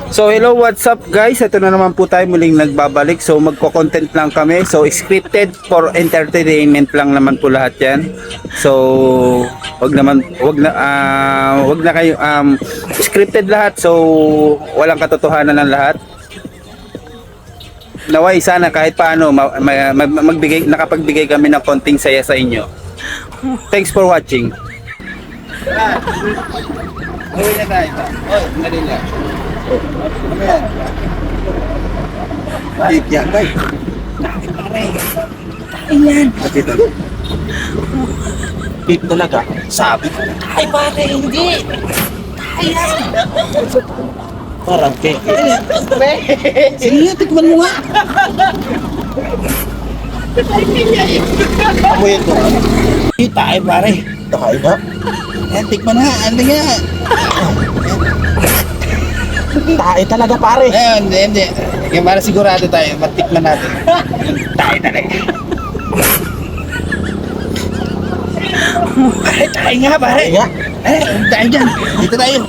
So hello, what's up guys? Ito na naman po tayo muling nagbabalik. So magko-content lang kami. So scripted for entertainment lang naman po lahat 'yan. So wag na kayo scripted lahat. So walang katotohanan ng lahat. Naway sana kahit paano nakapagbigay kami ng konting saya sa inyo. Thanks for watching. Uwi na tayo. Dali lang. Big yan, guys. Ayan. Big talaga. Sabi. Ay, pare, hindi. Ayan. Parang cake. Sige, tikman mo nga. Amoy ito. Kita ay, pare. Takay na. Ayan, tikman nga. Ano nga? Tae talaga, pare. Ayan, hindi. Kaya para sigurado tayo, matikman natin. Tae talaga. Ay, tayo nga, pare. Tae nga. Tayo dyan. Dito tayo.